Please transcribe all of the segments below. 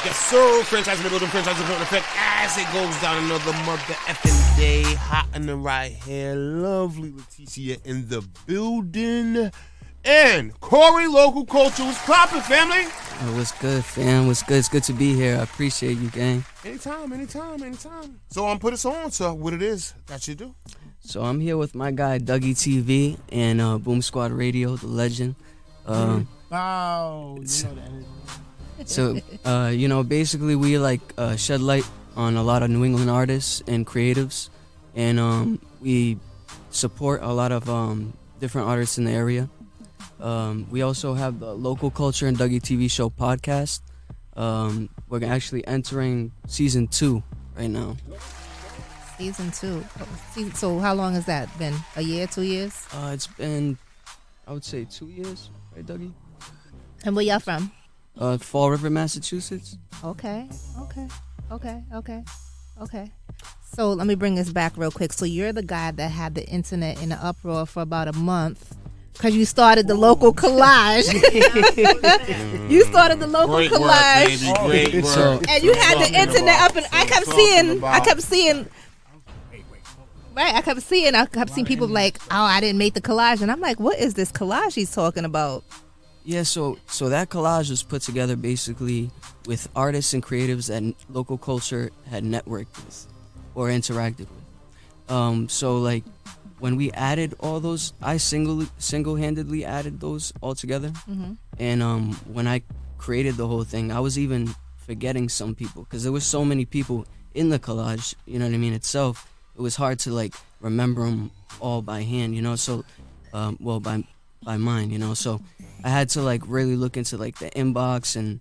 Yes, sir. Franchise in the building, franchise in effect as it goes down another mother effing day. Hot in the right here. Lovely Leticia in the building. And Corey, local culture was popping, family. Oh, what's good, fam? What's good? It's good to be here. I appreciate you, gang. Anytime. So put us on to what it is that you do. So I'm here with my guy, Dougie TV, and Boom Squad Radio, the legend. Wow, you know that. So, basically we shed light on a lot of New England artists and creatives, and we support a lot of different artists in the area. We also have the Local Culture and Dougie TV Show podcast. We're actually entering season 2 right now. Season 2. So how long has that been? A year, 2 years? It's been, I would say, 2 years, right, Dougie? And where y'all from? Fall River, Massachusetts. Okay. So let me bring this back real quick. So you're the guy that had the internet in an uproar for about a month because you started the local collage. You started the local Great collage. work, baby. Great work. And you had the internet up, and I kept seeing. Right, I kept seeing people like, oh, I didn't make the collage, and I'm like, what is this collage he's talking about? Yeah, so that collage was put together basically with artists and creatives that Local Culture had networked with or interacted with. So like when we added all those, I single-handedly added those all together. Mm-hmm. And when I created the whole thing, I was even forgetting some people because there was so many people in the collage. You know what I mean? Itself, it was hard to like remember them all by hand. You know, so by mind. You know, so. I had to like really look into like the inbox and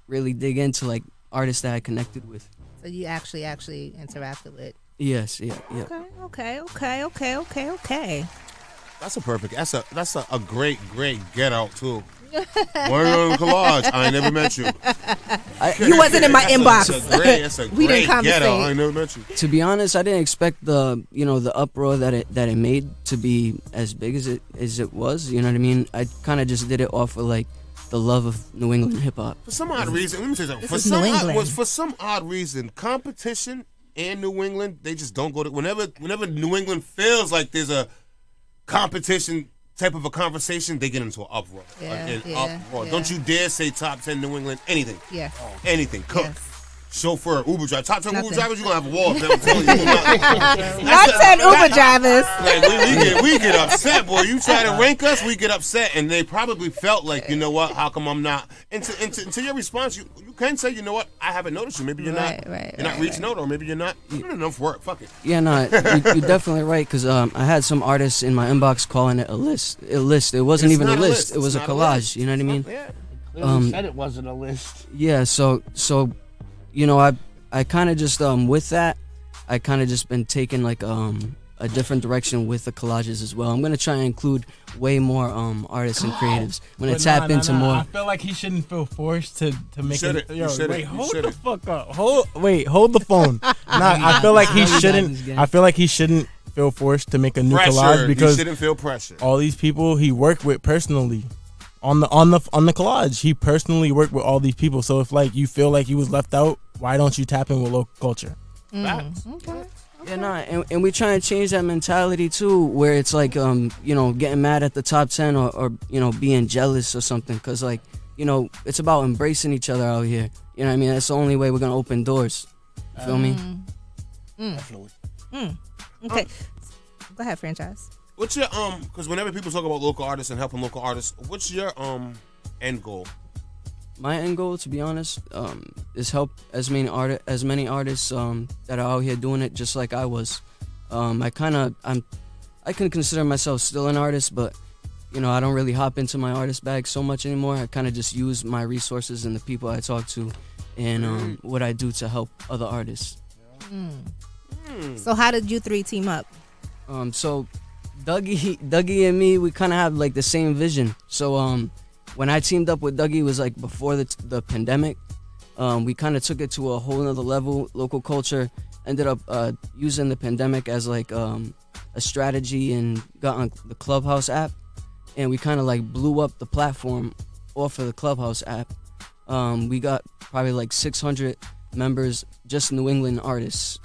really dig into like artists that I connected with. So you actually interacted with. Yes, yeah. Okay. That's a great get out too. One on collage. I ain't never met you. You wasn't in my inbox. That's a We didn't great get out. conversate. I ain't never met you. To be honest, I didn't expect the uproar that it made to be as big as it was. You know what I mean? I kind of just did it off of like the love of New England hip hop. For some odd reason, let me tell you something. For some odd reason, competition and New England, they just don't go to. Whenever New England feels like there's a competition type of a conversation, they get into an uproar. Uproar. Yeah. Don't you dare say top 10 New England anything. Yeah. Anything. Cook. Yes. Chauffeur, Uber driver. Top 10 Nothing. Uber drivers, you're going to have a wall. I'm telling you. Not 10 Uber drivers. Like, we get upset, boy. You try to rank us, we get upset. And they probably felt like, you know what, how come I'm not? And to your response, you can say, you know what, I haven't noticed you. Maybe you're not reaching out, or maybe you're not doing enough work. Fuck it. Yeah, no, you're definitely right because I had some artists in my inbox calling it a list. It wasn't even a list. It was a collage. You know what I mean? Yeah. Clearly said it wasn't a list. Yeah, so I kind of just with that, I kind of just been taking like a different direction with the collages as well. I'm gonna try and include way more artists and creatives. I'm gonna tap into more. I feel like he shouldn't feel forced to make it. Wait, hold the fuck up. Hold the phone. I feel like he shouldn't. I feel like he shouldn't feel forced to make a new collage because he shouldn't feel pressure. All these people he worked with personally. On the collage, he personally worked with all these people. So if like you feel like you was left out, why don't you tap in with local culture? Okay. Yeah, no, and we try and change that mentality too, where it's like getting mad at the top 10 or being jealous or something, because like it's about embracing each other out here. You know what I mean? That's the only way we're gonna open doors. You feel me? Definitely. Okay. Go ahead, franchise. What's your because whenever people talk about local artists and helping local artists, what's your end goal? My end goal, to be honest, is help as many artists that are out here doing it just like I was. I can consider myself still an artist, but I don't really hop into my artist bag so much anymore. I kind of just use my resources and the people I talk to, and what I do to help other artists. So how did you three team up? So Dougie and me, we kind of have like the same vision. So when I teamed up with Dougie, it was like before the pandemic. We kind of took it to a whole nother level. Local Culture ended up using the pandemic as like a strategy and got on the Clubhouse app, and we kind of like blew up the platform off of the Clubhouse app. We got probably like 600 members, just New England artists.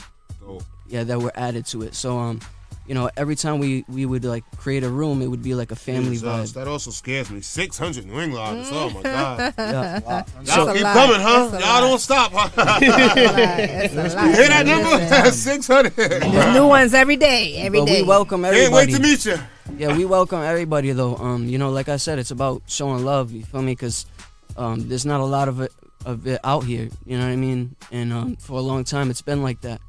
Oh. Yeah, that were added to it. So you know, every time we would like create a room, it would be like a family vibe. That also scares me. 600 New England artists. Oh my God. Yeah. Y'all keep coming, huh? Y'all don't stop, huh? You hear that number? 600. There's new ones every day. Every day. We welcome everybody. Can't wait to meet you. Yeah, we welcome everybody though. You know, like I said, it's about showing love. You feel me? Because there's not a lot of it out here. You know what I mean? And for a long time, it's been like that.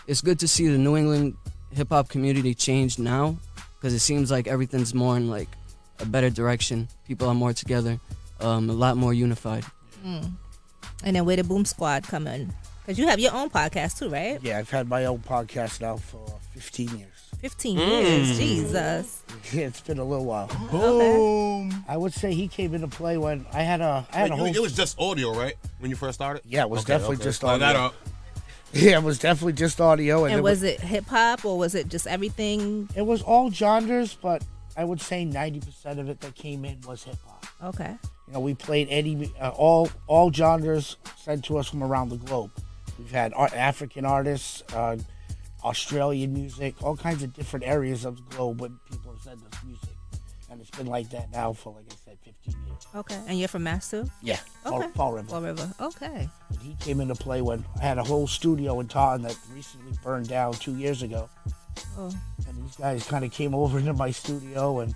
It's good to see the New England hip hop community change now, because it seems like everything's more in like a better direction. People are more together, a lot more unified. And then where the Boom Squad come in? Because you have your own podcast too, right? Yeah, I've had my own podcast now for 15 years. 15 years, Jesus. Yeah, it's been a little while. Boom. Okay. I would say he came into play when I had a whole. It was just audio, right? When you first started? Yeah, it was definitely just audio. That up. Yeah, it was definitely just audio. And was it hip hop or was it just everything? It was all genres, but I would say 90% of it that came in was hip hop. Okay. You know, we played all genres sent to us from around the globe. We've had African artists, Australian music, all kinds of different areas of the globe when people have sent us music. And it's been like that now for, like I said, 15 years. Okay. And you're from Mass too? Yeah. Okay. Fall River. Fall River. Okay. And he came into play when I had a whole studio in Taunton that recently burned down 2 years ago. Oh. And these guys kind of came over into my studio and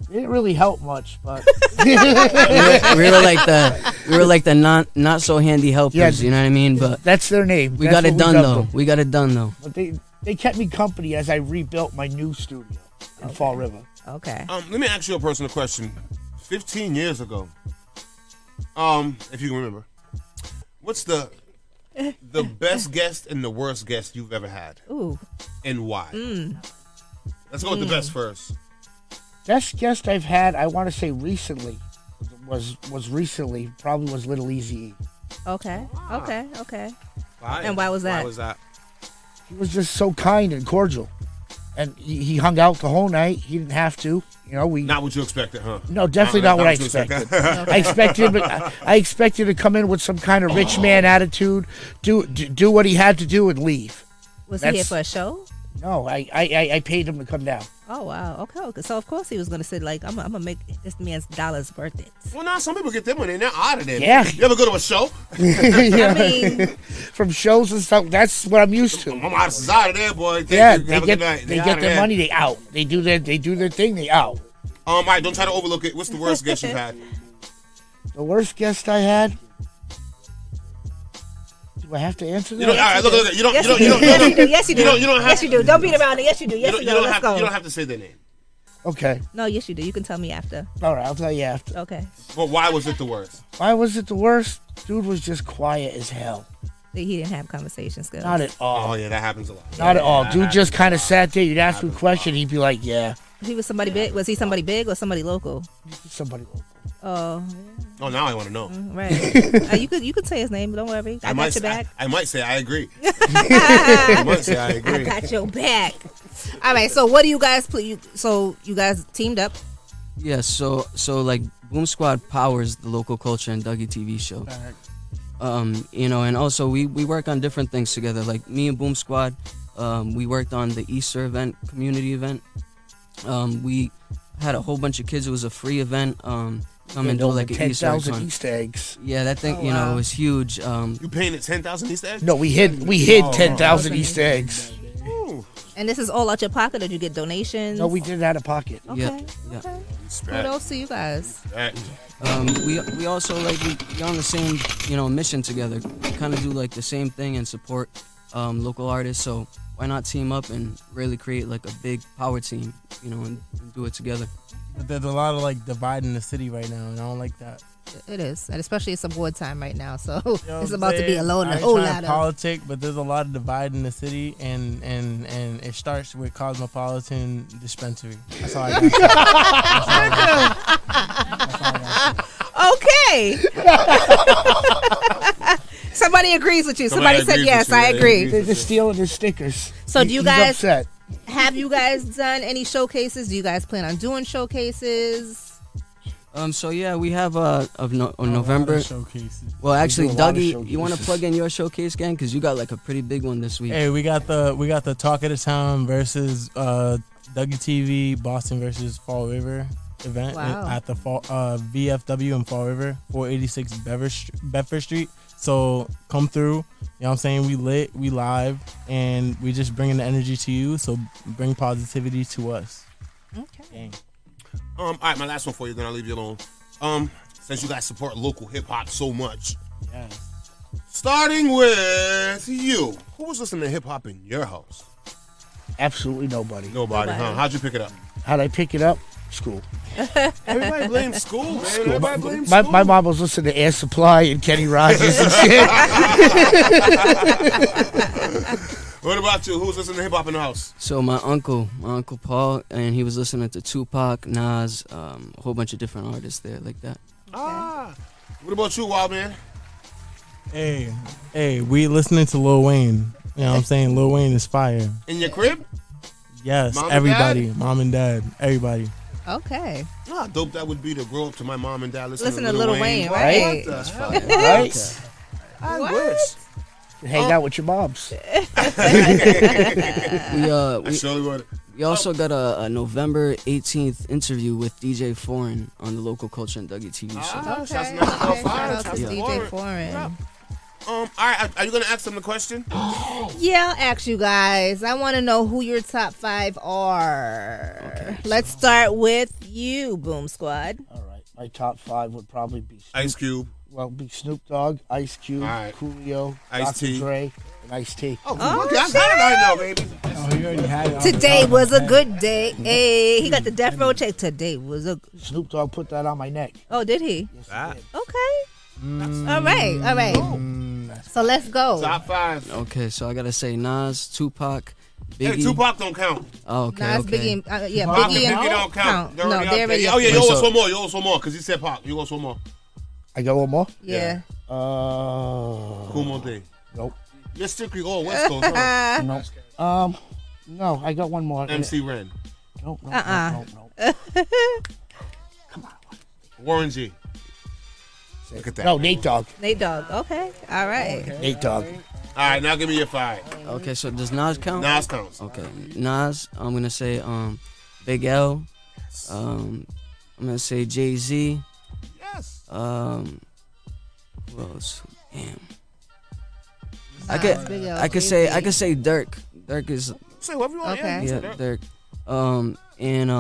it didn't really help much, but we were like the not so handy helpers, Yeah, you know what I mean? But that's their name. we That's got it what done dubbed though. them. We got it done though. But they kept me company as I rebuilt my new studio in Fall River. Okay. Let me ask you a personal question. 15 years ago, if you can remember, what's the best guest and the worst guest you've ever had? Ooh. And why? Let's go with the best first. Best guest I've had, I want to say recently, was probably was Little Easy. Okay. Okay. Why? And why was that? Why was that? He was just so kind and cordial. And he hung out the whole night. He didn't have to. You know, Not what you expected, huh? No, definitely not what I expected. I expected to come in with some kind of rich man attitude, do what he had to do, and leave. Was he here for a show? No, I paid him to come down. Oh wow. Okay. So of course he was gonna say like I'm gonna make this man's dollars worth it. Well, now some people get their money and they're out of there. Yeah. You ever go to a show? Yeah. I mean, from shows and stuff. That's what I'm used to. I'm out of there, boy. Yeah, they get their money. They out. They do their thing. They out. All right, don't try to overlook it. What's the worst guest you've had? The worst guest I had. Do I have to answer that? You don't. All right, look. You don't. yes, You don't. you You don't. do. Yes, you do. Yes, you do. You don't have. Yes, you do. Don't beat around it. Yes, you do. Yes, you do. Let's go. You don't have to say their name. Okay. No, yes, you do. You can tell me after. All right, I'll tell you after. Okay. But why was it the worst? Why was it the worst? Dude was just quiet as hell. He didn't have conversation skills. Not at all. Oh yeah, that happens a lot. Not at all. Dude just kind of sat there. You'd ask him a question. He'd be like, yeah. He was somebody big. Was he somebody big or somebody local? Somebody local. Oh. Oh, now I want to know. Right. You could say his name. Don't worry. I got your back. I might say I agree. I might say I agree. I got your back. All right. So what do you guys play? So you guys teamed up. Yeah. So like Boom Squad powers the local culture and Dougie TV show. You know, and also we work on different things together. Like me and Boom Squad, we worked on the Easter event, community event. We had a whole bunch of kids. It was a free event. Come and do like an Easter egg 10,000 Easter eggs. Yeah, that thing, it was huge. You painted 10,000 Easter eggs? No, we hid 10,000 Easter eggs. Ooh. And this is all out your pocket, or did you get donations? No, we did it out of pocket. Okay. Yeah. Okay. Respect. Kudos to you guys. Respect. We also like we're on the same mission together. We kind of do like the same thing and support local artists. So why not team up and really create like a big power team, and do it together. But there's a lot of like divide in the city right now, and I don't like that. It is, and especially it's award time right now, so it's what about I'm to be saying? a I ain't whole trying lot to of. politic, but there's a lot of divide in the city, and it starts with Cosmopolitan Dispensary. That's all I got. Okay. Somebody agrees with you. Somebody said agrees yes. with you. I Yeah, agree. They're just stealing their stickers. So do you He's guys upset. have you guys done any showcases? Do you guys plan on doing showcases? So yeah, we have November showcases. Well, actually, We do a lot of Dougie, you want to showcases. plug in your showcase gang because you got like a pretty big one this week. Hey, we got the Talk of the Town versus Dougie TV Boston versus Fall River event Wow. at the VFW in Fall River, 486 Bedford Street. So come through. You know what I'm saying? We lit, we live, and we just bringing the energy to you. So bring positivity to us. Okay. Gang. All right, my last one for you, then I'll leave you alone. Since you guys support local hip hop so much, Yes. starting with you, who was listening to hip hop in your house? Absolutely nobody. Nobody, huh? How'd you pick it up? How'd I pick it up? School. Everybody blames school, man. Everybody blames school. My mom was listening to Air Supply and Kenny Rogers and shit. What about you? Who's listening to hip hop in the house? So my uncle Paul, and he was listening to Tupac, Nas, a whole bunch of different artists there like that. What about you, Wild Man? Hey, we listening to Lil Wayne. You know what I'm saying? Lil Wayne is fire. In your crib? Yes, Mom and everybody. dad? Mom and dad. Everybody. Okay. How dope that would be to grow up to my mom and dad listening Listen to to Lil Lil Wayne, What right? the hell? Right? I What? wish. Hang out with your moms. I surely would. We also got a November 18th interview with DJ Foreign on the Local Culture and Dougie TV show. Shouts Okay. out to Okay. Foreign. Shout out to Shouts to DJ Foreign. Foreign. Yeah. All right, are you gonna ask them the question? Yeah, I'll ask you guys. I want to know who your top 5 are. Okay. Let's start with you, Boom Squad. All right. My top 5 would probably be Ice Cube. be Snoop Dogg, Ice Cube, All right. Coolio, Ice-T. Dr. Dre, and Ice-T. Oh, okay, I got it right now, baby. Oh, he already had it. Today was a good day. Hey, he got the death row check. Today was a. Snoop Dogg put that on my neck. Oh, did he? Yes, Ah. he did. Okay. All right. So let's go. Top 5. Okay, so I gotta say Nas, Tupac, Biggie. Hey, Tupac don't count. Oh, okay, Nas, okay. Biggie, yeah, Pac Biggie and and Biggie don't count. They're No, already they're out already. there. Oh yeah, you Wait, owe us so- one more. You owe us one more because he said Pac. You owe us one more. I got one more? Yeah. Kumo Day. Nope. You're strictly all West Coast, huh? Nope. No, I got one more. MC Ren. Nope. Uh-uh. Warren G. Look at that. No, Nate Dogg. Nate Dogg. Okay. All right. Nate Dogg. All right, now give me your 5. Okay, so does Nas count? Nas counts. Okay, Nas. I'm gonna say Big L. I'm gonna say Jay-Z. Yes. Who else? Damn. I Big L, could say Dirk. Dirk is Say whatever you want. Okay. yeah, Dirk. And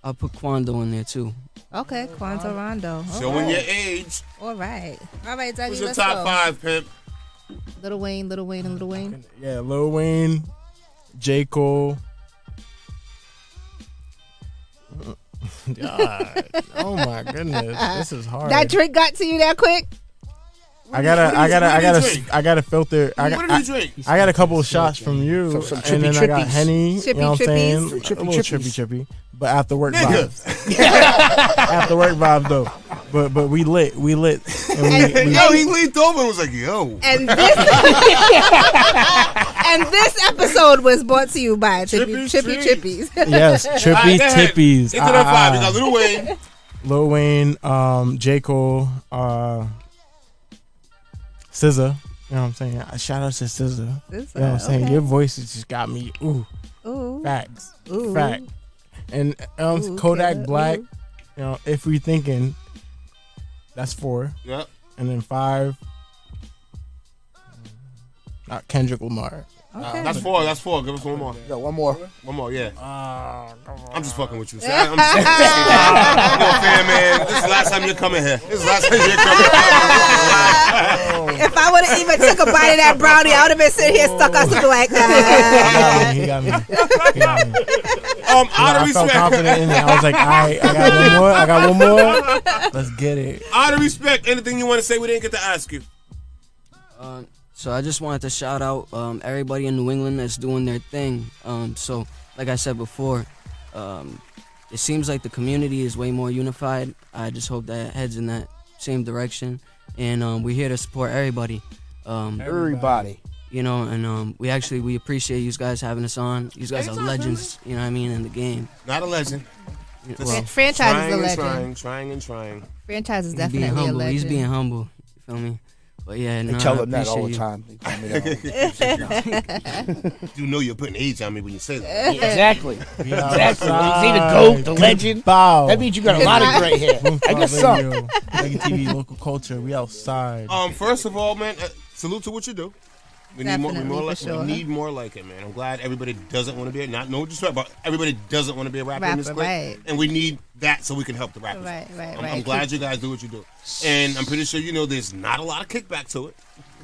I'll put Quando in there too. Okay. Quanto Rondo. Showing your age. All right. All right, Dougie. Who's your Let's top go. 5, pimp? Lil Wayne, and Lil Wayne. Yeah, Lil Wayne, J. Cole. God. Oh my goodness, this is hard. That drink got to you that quick? I gotta filter. What did you drink? I got a couple of shots from you, Some and then I got trippy Henny. Trippy You know what I'm saying? trippies. A little trippy. But after work Nigga. vibes. After work vibes though. But we lit. And we Yo, he leaned over and was like, yo. And this and this episode was brought to you by Trippy Trippy Trippies. yes, All right, trippy go ahead. tippies. Get to that 5. You got Lil Wayne. Lil Wayne, J. Cole, SZA. You know what I'm saying? Shout out to SZA. You know what I'm saying? Okay. Your voice has just got me. Ooh, Ooh. facts, Ooh. fact. And Ooh, Kodak okay. Black. Ooh. You know, if we thinking, that's 4, Yep. and then 5. Kendrick Lamar. Okay. That's 4. That's 4. Give us one more. Got one more. One more, yeah. Come on. I'm just fucking with you. See, I'm just you know, fan, man. This is the last time you're coming here. This is the last time you're coming here. If I would have even took a bite of that brownie, I would have been sitting here stuck on something like that. He got me. Out of I felt respect. confident in it. I was like, all right, I got one more. Let's get it. Out of respect, anything you want to say we didn't get to ask you. So I just wanted to shout out everybody in New England that's doing their thing. So like I said before, it seems like the community is way more unified. I just hope that it heads in that same direction. And we're here to support everybody. Everybody. You know, and we appreciate you guys having us on. You guys are Anytime, legends, you know what I mean, in the game. Not a legend. Franchise is a legend. Trying. Franchise is He's definitely being a humble. legend. He's being humble. You feel me? But yeah, They tell them that all the time. They tell me that. You know you're putting age on me when you say that. Exactly. Exactly. You see the GOAT, the legend. Bow. That means you got a lot of gray hair. I got some. Mega TV, local culture. We outside. First of all, man, salute to what you do. We need more like it, man. I'm glad everybody doesn't want to be no disrespect, but everybody doesn't want to be a rapper in this clip, right. and we need that so we can help the rappers. Right. I'm glad you guys do what you do, and I'm pretty sure you know there's not a lot of kickback to it.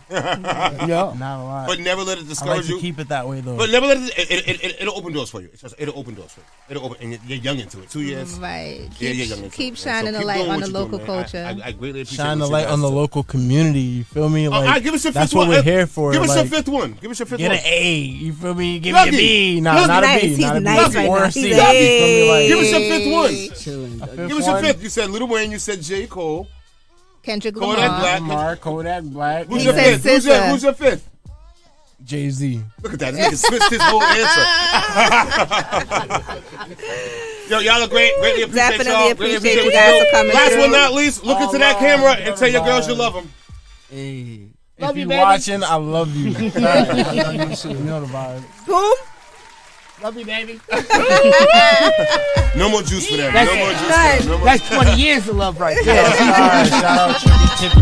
Yeah, not a lot. But never let it discourage you. Keep it that way though. But never let it. It'll open doors for you. It'll open doors for you. It'll open, and you're young into it. 2 years. Right. You're young into keep it. shining the light on the local culture. I greatly appreciate. Shine the light on the local community. You feel me? Like give us your that's fifth one. what we're here for. Give us your fifth one. Give us your fifth one. Get an A. You feel me? Give me a B. Nah, not a B. Not a B. Nice right Or now. a C. He's a Give us your fifth one. Chilling. Give us your fifth. You said Lil Wayne. You said J. Cole. Kendrick Lamar. Kodak Black. Who's your fifth? Who's your fifth? Jay-Z. Look at that. This nigga switched his whole answer. Yo, y'all are great. Greatly appreciate y'all. Definitely appreciate you guys for coming Last through. but not least, look into that camera and tell your girls you love them. Hey. If you're watching, I love you. You know the vibe. Who? Love you, baby. No more juice for them. That's 20 years of love right there. Shout out Chippy Tippy.